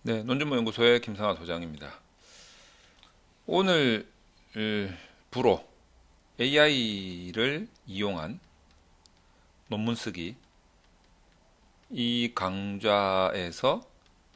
네, 논준모연구소의 김상하 소장입니다. 오늘 부로 AI를 이용한 논문 쓰기 이 강좌에서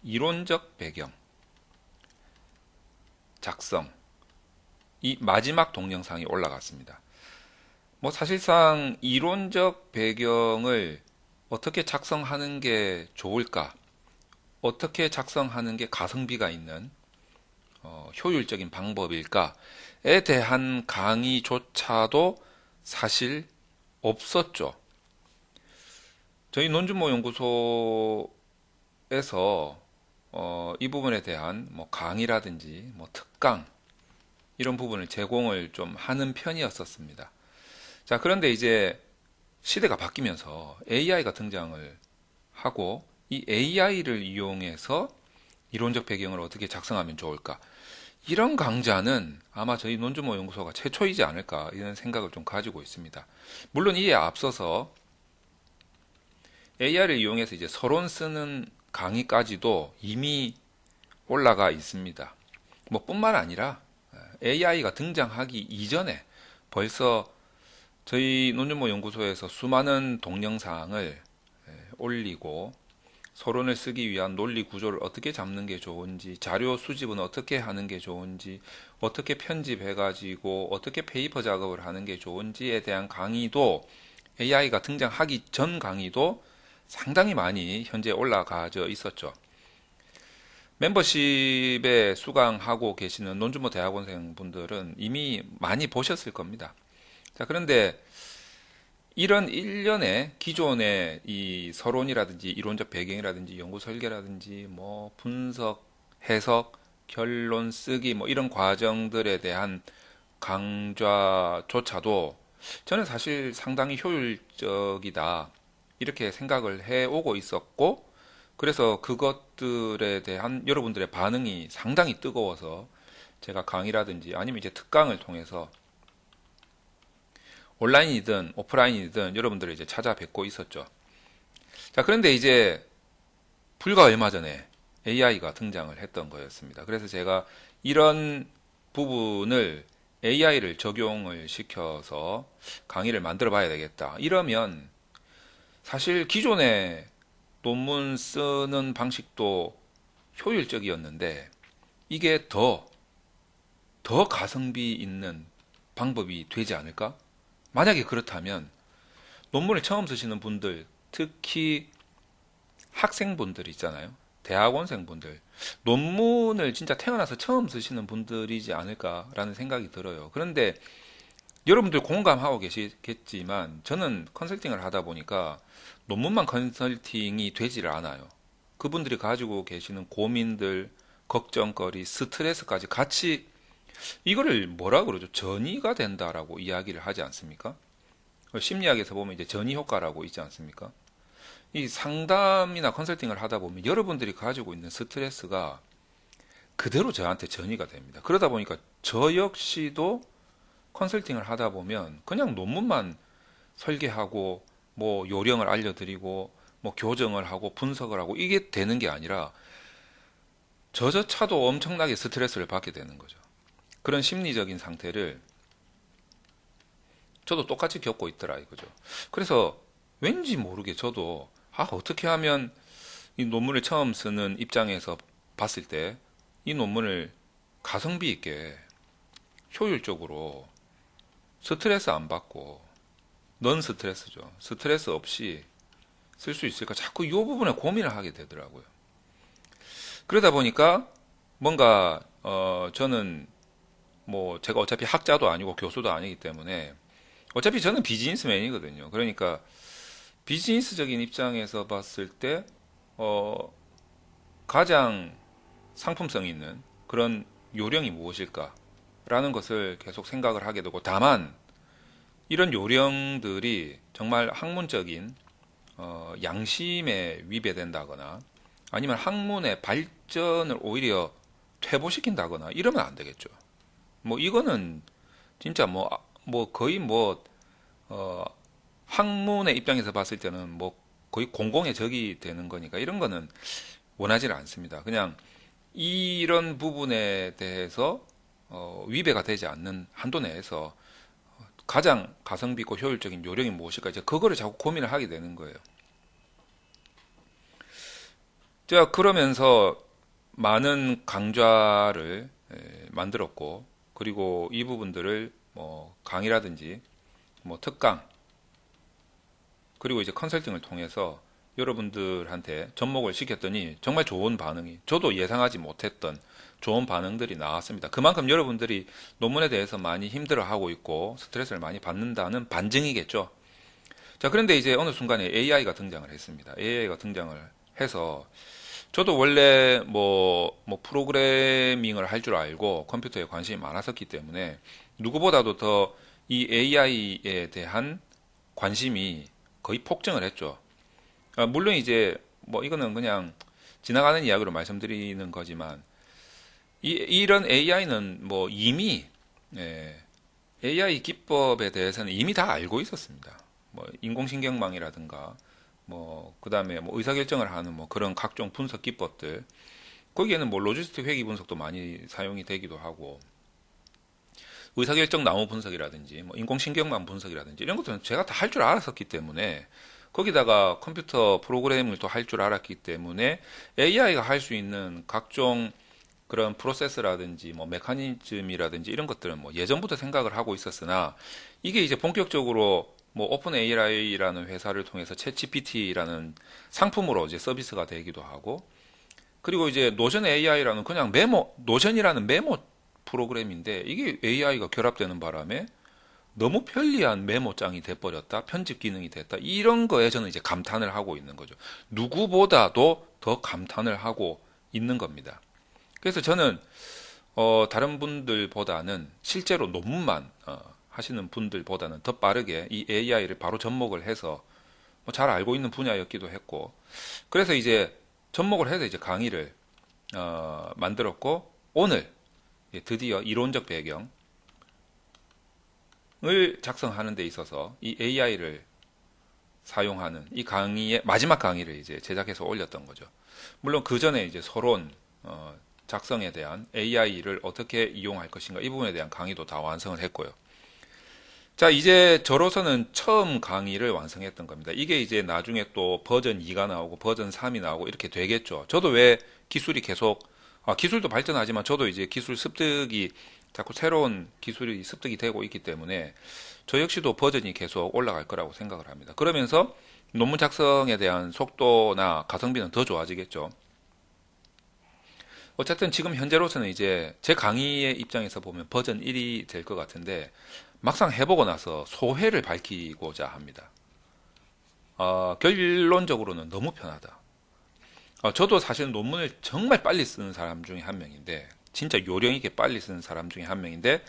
이론적 배경, 작성 이 마지막 동영상이 올라갔습니다. 뭐 사실상 이론적 배경을 어떻게 작성하는 게 좋을까? 어떻게 작성하는 게 가성비가 있는 효율적인 방법일까에 대한 강의조차도 사실 없었죠. 저희 논준모 연구소에서 이 부분에 대한 뭐 강의라든지 뭐 특강 이런 부분을 제공을 좀 하는 편이었었습니다. 자, 그런데 이제 시대가 바뀌면서 AI가 등장을 하고 이 AI를 이용해서 이론적 배경을 어떻게 작성하면 좋을까? 이런 강좌는 아마 저희 논주모 연구소가 최초이지 않을까 이런 생각을 좀 가지고 있습니다. 물론 이에 앞서서 AI를 이용해서 이제 서론 쓰는 강의까지도 이미 올라가 있습니다. 뭐 뿐만 아니라 AI가 등장하기 이전에 벌써 저희 논주모 연구소에서 수많은 동영상을 올리고 서론을 쓰기 위한 논리 구조를 어떻게 잡는 게 좋은지, 자료 수집은 어떻게 하는 게 좋은지, 어떻게 편집해가지고 어떻게 페이퍼 작업을 하는 게 좋은지에 대한 강의도 AI가 등장하기 전 강의도 상당히 많이 현재 올라가져 있었죠. 멤버십에 수강하고 계시는 논주모 대학원생 분들은 이미 많이 보셨을 겁니다. 자, 그런데 이런 일련의 기존의 이 서론이라든지 이론적 배경이라든지 연구 설계라든지 뭐 분석, 해석, 결론 쓰기 뭐 이런 과정들에 대한 강좌조차도 저는 사실 상당히 효율적이다 이렇게 생각을 해오고 있었고 그래서 그것들에 대한 여러분들의 반응이 상당히 뜨거워서 제가 강의라든지 아니면 이제 특강을 통해서 온라인이든 오프라인이든 여러분들을 이제 찾아뵙고 있었죠. 자, 그런데 이제 불과 얼마 전에 AI가 등장을 했던 거였습니다. 그래서 제가 이런 부분을 AI를 적용을 시켜서 강의를 만들어 봐야 되겠다. 이러면 사실 기존의 논문 쓰는 방식도 효율적이었는데 이게 더 가성비 있는 방법이 되지 않을까? 만약에 그렇다면 논문을 처음 쓰시는 분들, 특히 학생분들 있잖아요. 대학원생분들. 논문을 진짜 태어나서 처음 쓰시는 분들이지 않을까라는 생각이 들어요. 그런데 여러분들 공감하고 계시겠지만 저는 컨설팅을 하다 보니까 논문만 컨설팅이 되지를 않아요. 그분들이 가지고 계시는 고민들, 걱정거리, 스트레스까지 같이 이거를 뭐라 그러죠? 전이가 된다라고 이야기를 하지 않습니까? 심리학에서 보면 이제 전이 효과라고 있지 않습니까? 이 상담이나 컨설팅을 하다 보면 여러분들이 가지고 있는 스트레스가 그대로 저한테 전이가 됩니다. 그러다 보니까 저 역시도 컨설팅을 하다 보면 그냥 논문만 설계하고 뭐 요령을 알려드리고 뭐 교정을 하고 분석을 하고 이게 되는 게 아니라 저조차도 엄청나게 스트레스를 받게 되는 거죠. 그런 심리적인 상태를 저도 똑같이 겪고 있더라 이거죠. 그래서 왠지 모르게 저도 어떻게 하면 이 논문을 처음 쓰는 입장에서 봤을 때 이 논문을 가성비 있게 효율적으로 스트레스 안 받고 넌 스트레스죠. 스트레스 없이 쓸 수 있을까? 자꾸 이 부분에 고민을 하게 되더라고요. 그러다 보니까 뭔가 저는 뭐 제가 어차피 학자도 아니고 교수도 아니기 때문에 어차피 저는 비즈니스맨이거든요. 그러니까 비즈니스적인 입장에서 봤을 때 가장 상품성 있는 그런 요령이 무엇일까라는 것을 계속 생각을 하게 되고 다만 이런 요령들이 정말 학문적인 양심에 위배된다거나 아니면 학문의 발전을 오히려 퇴보시킨다거나 이러면 안 되겠죠. 뭐 이거는 진짜 뭐 거의 학문의 입장에서 봤을 때는 뭐 거의 공공의 적이 되는 거니까 이런 거는 원하지 않습니다. 그냥 이런 부분에 대해서 위배가 되지 않는 한도 내에서 가장 가성비 있고 효율적인 요령이 무엇일까 이제 그거를 자꾸 고민을 하게 되는 거예요. 제가 그러면서 많은 강좌를 만들었고 그리고 이 부분들을 뭐 강의라든지 뭐 특강 그리고 이제 컨설팅을 통해서 여러분들한테 접목을 시켰더니 정말 좋은 반응이 저도 예상하지 못했던 좋은 반응들이 나왔습니다. 그만큼 여러분들이 논문에 대해서 많이 힘들어하고 있고 스트레스를 많이 받는다는 반증이겠죠. 자, 그런데 이제 어느 순간에 AI가 등장을 했습니다. AI가 등장을 해서 저도 원래 뭐 프로그래밍을 할 줄 알고 컴퓨터에 관심이 많았었기 때문에 누구보다도 더 이 AI에 대한 관심이 거의 폭증을 했죠. 물론 이제 뭐 이거는 그냥 지나가는 이야기로 말씀드리는 거지만 이런 AI는 뭐 이미 AI 기법에 대해서는 이미 다 알고 있었습니다. 뭐 인공신경망이라든가 뭐 그다음에 뭐 의사결정을 하는 뭐 그런 각종 분석 기법들 거기에는 뭐 로지스틱 회귀 분석도 많이 사용이 되기도 하고 의사결정 나무 분석이라든지 뭐 인공신경망 분석이라든지 이런 것들은 제가 다 할 줄 알았었기 때문에 거기다가 컴퓨터 프로그램을 또 할 줄 알았기 때문에 AI가 할 수 있는 각종 그런 프로세스라든지 뭐 메커니즘이라든지 이런 것들은 뭐 예전부터 생각을 하고 있었으나 이게 이제 본격적으로 뭐 오픈 AI라는 회사를 통해서 챗 GPT라는 상품으로 이제 서비스가 되기도 하고 그리고 이제 노션 AI라는 그냥 노션이라는 메모 프로그램인데 이게 AI가 결합되는 바람에 너무 편리한 메모장이 돼버렸다, 편집 기능이 됐다, 이런 거에 저는 이제 감탄을 하고 있는 거죠. 누구보다도 더 감탄을 하고 있는 겁니다. 그래서 저는 다른 분들보다는 실제로 논문만 하시는 분들보다는 더 빠르게 이 AI를 바로 접목을 해서 뭐잘 알고 있는 분야였기도 했고 그래서 이제 접목을 해서 이제 강의를 만들었고 오늘 드디어 이론적 배경을 작성하는 데 있어서 이 AI를 사용하는 이 강의의 마지막 강의를 이제 제작해서 올렸던 거죠. 물론 그 전에 이제 서론 작성에 대한 AI를 어떻게 이용할 것인가 이 부분에 대한 강의도 다 완성을 했고요. 자, 이제 저로서는 처음 강의를 완성했던 겁니다. 이게 이제 나중에 또 버전 2가 나오고 버전 3이 나오고 이렇게 되겠죠. 저도 왜 기술이 계속 기술도 발전하지만 저도 이제 기술 습득이 자꾸 새로운 기술이 습득이 되고 있기 때문에 저 역시도 버전이 계속 올라갈 거라고 생각을 합니다. 그러면서 논문 작성에 대한 속도나 가성비는 더 좋아지겠죠. 어쨌든 지금 현재로서는 이제 제 강의의 입장에서 보면 버전 1이 될 것 같은데 막상 해보고 나서 소회를 밝히고자 합니다. 결론적으로는 너무 편하다. 저도 사실 논문을 정말 빨리 쓰는 사람 중에 한 명인데 진짜 요령 있게 빨리 쓰는 사람 중에 한 명인데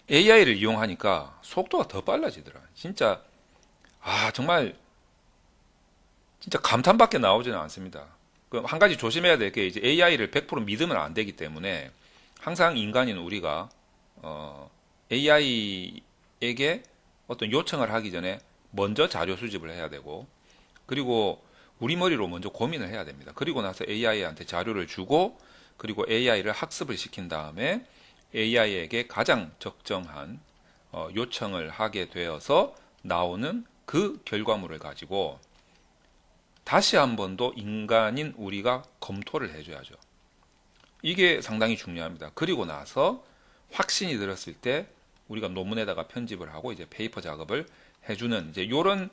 AI를 이용하니까 속도가 더 빨라지더라. 진짜 정말 진짜 감탄밖에 나오지는 않습니다. 한 가지 조심해야 될 게 이제 AI를 100% 믿으면 안 되기 때문에 항상 인간인 우리가 AI에게 어떤 요청을 하기 전에 먼저 자료 수집을 해야 되고 그리고 우리 머리로 먼저 고민을 해야 됩니다. 그리고 나서 AI한테 자료를 주고 그리고 AI를 학습을 시킨 다음에 AI에게 가장 적정한 요청을 하게 되어서 나오는 그 결과물을 가지고 다시 한 번 더 인간인 우리가 검토를 해줘야죠. 이게 상당히 중요합니다. 그리고 나서 확신이 들었을 때 우리가 논문에다가 편집을 하고 이제 페이퍼 작업을 해주는 이제 요런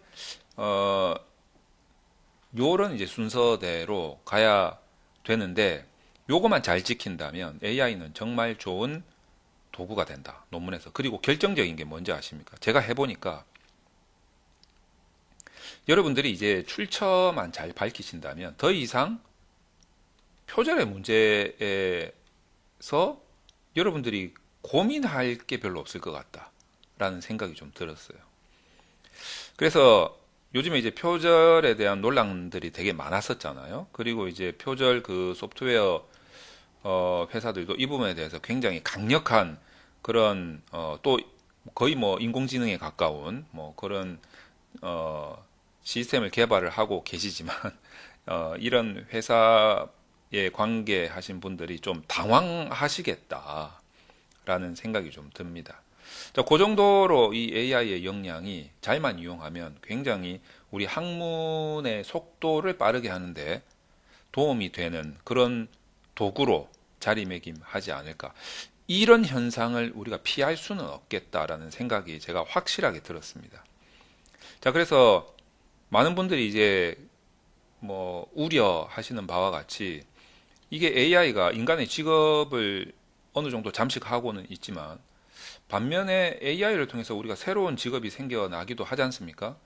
이제 순서대로 가야 되는데 요거만 잘 지킨다면 AI는 정말 좋은 도구가 된다. 논문에서. 그리고 결정적인 게 뭔지 아십니까? 제가 해보니까 여러분들이 이제 출처만 잘 밝히신다면 더 이상 표절의 문제에서 여러분들이 고민할 게 별로 없을 것 같다라는 생각이 좀 들었어요. 그래서 요즘에 이제 표절에 대한 논란들이 되게 많았었잖아요. 그리고 이제 표절 그 소프트웨어 회사들도 이 부분에 대해서 굉장히 강력한 그런 또 거의 뭐 인공지능에 가까운 뭐 그런 시스템을 개발을 하고 계시지만 이런 회사 관계하신 분들이 좀 당황하시겠다라는 생각이 좀 듭니다. 자, 그 정도로 이 AI의 역량이 잘만 이용하면 굉장히 우리 학문의 속도를 빠르게 하는데 도움이 되는 그런 도구로 자리매김하지 않을까. 이런 현상을 우리가 피할 수는 없겠다라는 생각이 제가 확실하게 들었습니다. 자, 그래서 많은 분들이 이제 뭐 우려하시는 바와 같이 이게 AI가 인간의 직업을 어느 정도 잠식하고는 있지만 반면에 AI를 통해서 우리가 새로운 직업이 생겨나기도 하지 않습니까?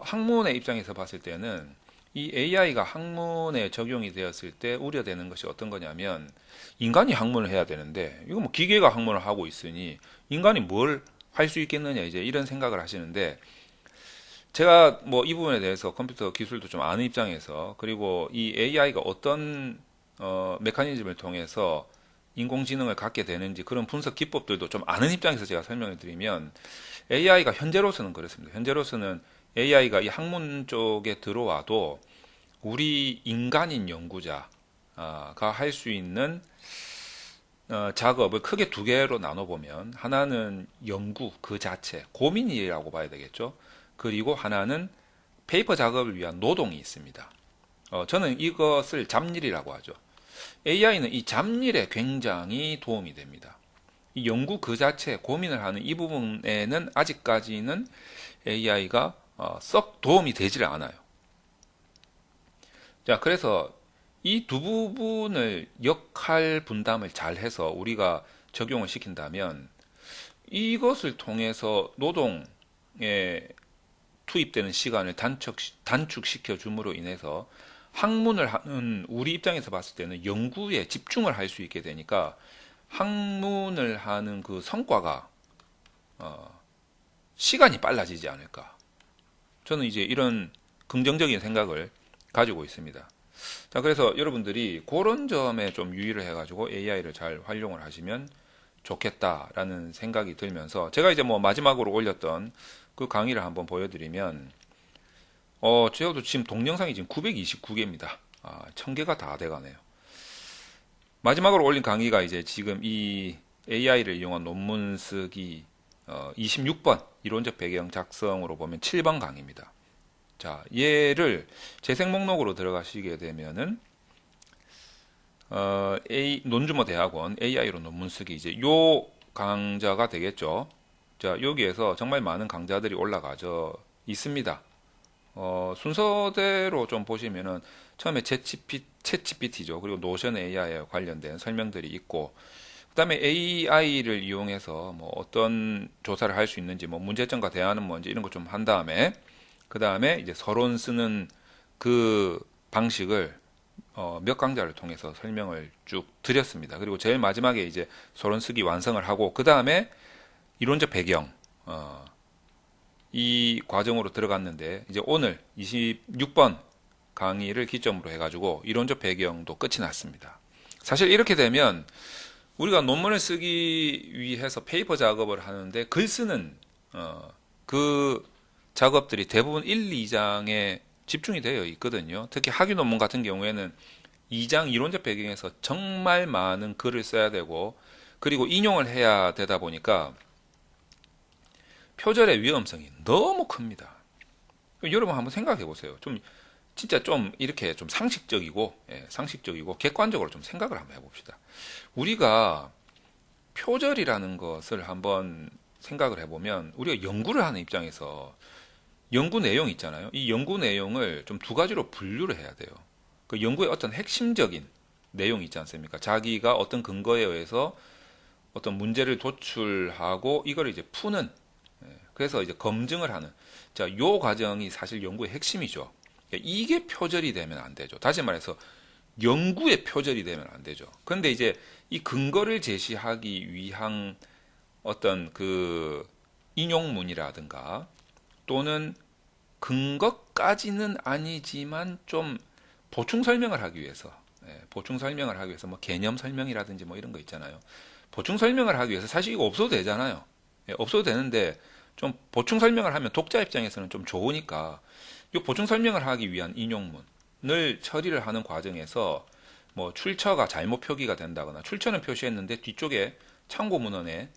학문의 입장에서 봤을 때는 이 AI가 학문에 적용이 되었을 때 우려되는 것이 어떤 거냐면 인간이 학문을 해야 되는데 이거 뭐 기계가 학문을 하고 있으니 인간이 뭘 할 수 있겠느냐 이제 이런 생각을 하시는데 제가 뭐 이 부분에 대해서 컴퓨터 기술도 좀 아는 입장에서 그리고 이 AI가 어떤 메커니즘을 통해서 인공지능을 갖게 되는지 그런 분석 기법들도 좀 아는 입장에서 제가 설명을 드리면 AI가 현재로서는 그렇습니다. 현재로서는 AI가 이 학문 쪽에 들어와도 우리 인간인 연구자가 할 수 있는 작업을 크게 두 개로 나눠보면 하나는 연구 그 자체, 고민이라고 봐야 되겠죠. 그리고 하나는 페이퍼 작업을 위한 노동이 있습니다. 저는 이것을 잡일이라고 하죠. AI는 이 잡일에 굉장히 도움이 됩니다. 이 연구 그 자체, 고민을 하는 이 부분에는 아직까지는 AI가 썩 도움이 되질 않아요. 자, 그래서 이 두 부분을 역할 분담을 잘 해서 우리가 적용을 시킨다면 이것을 통해서 노동에 투입되는 시간을 단축시켜 줌으로 인해서 학문을 하는 우리 입장에서 봤을 때는 연구에 집중을 할 수 있게 되니까 학문을 하는 그 성과가 시간이 빨라지지 않을까. 저는 이제 이런 긍정적인 생각을 가지고 있습니다. 자, 그래서 여러분들이 그런 점에 좀 유의를 해가지고 AI를 잘 활용을 하시면 좋겠다라는 생각이 들면서 제가 이제 뭐 마지막으로 올렸던 그 강의를 한번 보여드리면 저도 지금 동영상이 지금 929개입니다. 1000개가 다 돼가네요. 마지막으로 올린 강의가 이제 지금 이 AI를 이용한 논문 쓰기 26번 이론적 배경 작성으로 보면 7번 강의입니다. 자, 얘를 재생 목록으로 들어가시게 되면은 논주모 대학원 AI로 논문 쓰기 이제 요 강좌가 되겠죠. 자, 여기에서 정말 많은 강좌들이 올라가져 있습니다. 순서대로 좀 보시면은 처음에 챗GPT죠. 그리고 노션 AI에 관련된 설명들이 있고, 그다음에 AI를 이용해서 뭐 어떤 조사를 할 수 있는지, 뭐 문제점과 대안은 뭔지 이런 거 좀 한 다음에, 그다음에 이제 서론 쓰는 그 방식을 몇 강좌를 통해서 설명을 쭉 드렸습니다. 그리고 제일 마지막에 이제 서론 쓰기 완성을 하고, 그다음에 이론적 배경, 이 과정으로 들어갔는데 이제 오늘 26번 강의를 기점으로 해가지고 이론적 배경도 끝이 났습니다. 사실 이렇게 되면 우리가 논문을 쓰기 위해서 페이퍼 작업을 하는데 글 쓰는 그 작업들이 대부분 1, 2장에 집중이 되어 있거든요. 특히 학위 논문 같은 경우에는 2장 이론적 배경에서 정말 많은 글을 써야 되고 그리고 인용을 해야 되다 보니까 표절의 위험성이 너무 큽니다. 여러분 한번 생각해 보세요. 좀 진짜 좀 이렇게 좀 상식적이고 객관적으로 좀 생각을 한번 해봅시다. 우리가 표절이라는 것을 한번 생각을 해보면 우리가 연구를 하는 입장에서 연구 내용 있잖아요. 이 연구 내용을 좀 두 가지로 분류를 해야 돼요. 그 연구의 어떤 핵심적인 내용이 있지 않습니까? 자기가 어떤 근거에 의해서 어떤 문제를 도출하고 이걸 이제 푸는 그래서 이제 검증을 하는 자, 요 과정이 사실 연구의 핵심이죠. 이게 표절이 되면 안 되죠. 다시 말해서 연구의 표절이 되면 안 되죠. 그런데 이제 이 근거를 제시하기 위한 어떤 그 인용문이라든가 또는 근거까지는 아니지만 좀 보충 설명을 하기 위해서 뭐 개념 설명이라든지 뭐 이런 거 있잖아요. 보충 설명을 하기 위해서 사실 이거 없어도 되잖아요. 없어도 되는데 좀 보충 설명을 하면 독자 입장에서는 좀 좋으니까 이 보충 설명을 하기 위한 인용문을 처리를 하는 과정에서 뭐 출처가 잘못 표기가 된다거나 출처는 표시했는데 뒤쪽에 참고 문헌에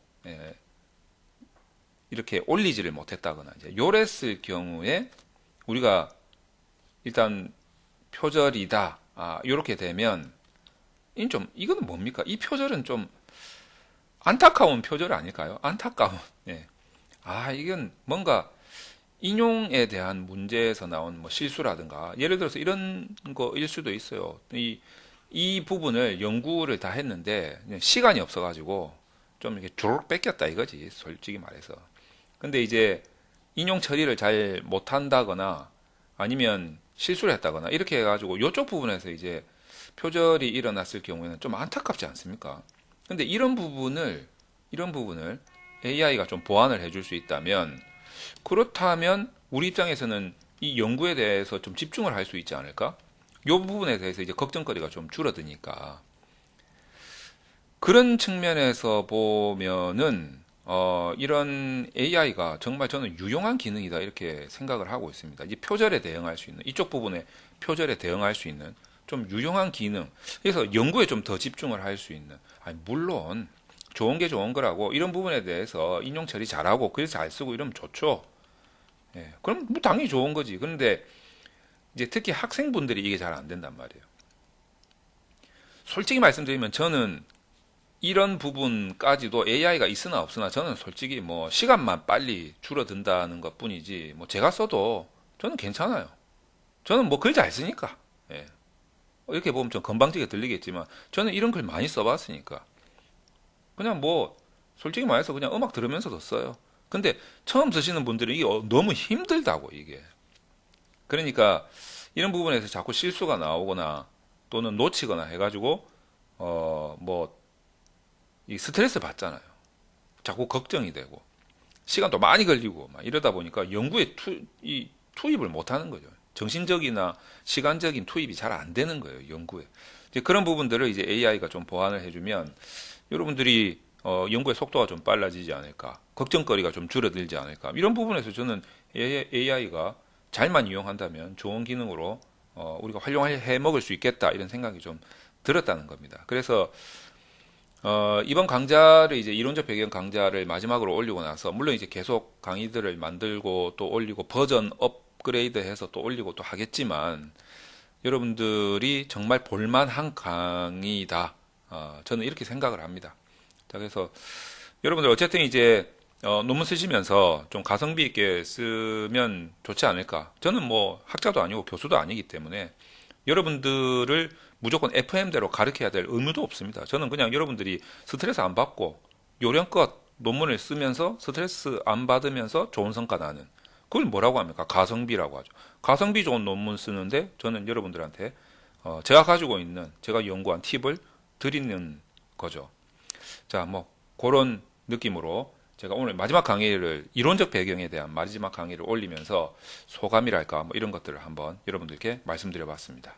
이렇게 올리지를 못했다거나 이제 요랬을 경우에 우리가 일단 표절이다. 이렇게 되면 이거는 뭡니까? 이 표절은 좀 안타까운 표절 아닐까요? 안타까운. 예. 이건 뭔가 인용에 대한 문제에서 나온 뭐 실수라든가 예를 들어서 이런 거일 수도 있어요. 이 부분을 연구를 다 했는데 시간이 없어가지고 좀 이렇게 주르륵 뺏겼다 이거지, 솔직히 말해서. 근데 이제 인용 처리를 잘 못한다거나 아니면 실수를 했다거나 이렇게 해가지고 이쪽 부분에서 이제 표절이 일어났을 경우에는 좀 안타깝지 않습니까? 근데 이런 부분을 AI가 좀 보완을 해줄 수 있다면, 그렇다면 우리 입장에서는 이 연구에 대해서 좀 집중을 할 수 있지 않을까? 이 부분에 대해서 이제 걱정거리가 좀 줄어드니까. 그런 측면에서 보면은 이런 AI가 정말 저는 유용한 기능이다 이렇게 생각을 하고 있습니다. 이 표절에 대응할 수 있는, 이쪽 부분에 표절에 대응할 수 있는 좀 유용한 기능. 그래서 연구에 좀 더 집중을 할 수 있는. 물론 좋은 게 좋은 거라고 이런 부분에 대해서 인용 처리 잘하고 글 잘 쓰고 이러면 좋죠. 예, 그럼 뭐 당연히 좋은 거지. 그런데 이제 특히 학생분들이 이게 잘 안 된단 말이에요. 솔직히 말씀드리면 저는 이런 부분까지도 AI가 있으나 없으나 저는 솔직히 뭐 시간만 빨리 줄어든다는 것 뿐이지 뭐 제가 써도 저는 괜찮아요. 저는 뭐 글 잘 쓰니까. 예. 이렇게 보면 좀 건방지게 들리겠지만 저는 이런 글 많이 써봤으니까 그냥 뭐 솔직히 말해서 그냥 음악 들으면서도 써요. 근데 처음 쓰시는 분들은 이게 너무 힘들다고 이게. 그러니까 이런 부분에서 자꾸 실수가 나오거나 또는 놓치거나 해가지고 뭐 이 스트레스 받잖아요. 자꾸 걱정이 되고 시간도 많이 걸리고 막 이러다 보니까 연구에 투입을 못 하는 거죠. 정신적이나 시간적인 투입이 잘 안 되는 거예요, 연구에. 이제 그런 부분들을 이제 AI가 좀 보완을 해주면 여러분들이 연구의 속도가 좀 빨라지지 않을까, 걱정거리가 좀 줄어들지 않을까. 이런 부분에서 저는 AI가 잘만 이용한다면 좋은 기능으로 우리가 활용해 먹을 수 있겠다 이런 생각이 좀 들었다는 겁니다. 그래서 이번 강좌를 이제 이론적 배경 강좌를 마지막으로 올리고 나서 물론 이제 계속 강의들을 만들고 또 올리고 버전 업그레이드해서 또 올리고 또 하겠지만 여러분들이 정말 볼만한 강의다. 저는 이렇게 생각을 합니다. 자, 그래서 여러분들 어쨌든 이제 논문 쓰시면서 좀 가성비 있게 쓰면 좋지 않을까. 저는 뭐 학자도 아니고 교수도 아니기 때문에 여러분들을 무조건 FM대로 가르쳐야 될 의무도 없습니다. 저는 그냥 여러분들이 스트레스 안 받고 요령껏 논문을 쓰면서 스트레스 안 받으면서 좋은 성과 나는, 그걸 뭐라고 합니까? 가성비라고 하죠. 가성비 좋은 논문 쓰는데 저는 여러분들한테 제가 가지고 있는, 제가 연구한 팁을 드리는 거죠. 자, 뭐 그런 느낌으로 제가 오늘 마지막 강의를, 이론적 배경에 대한 마지막 강의를 올리면서 소감이랄까 뭐 이런 것들을 한번 여러분들께 말씀드려 봤습니다.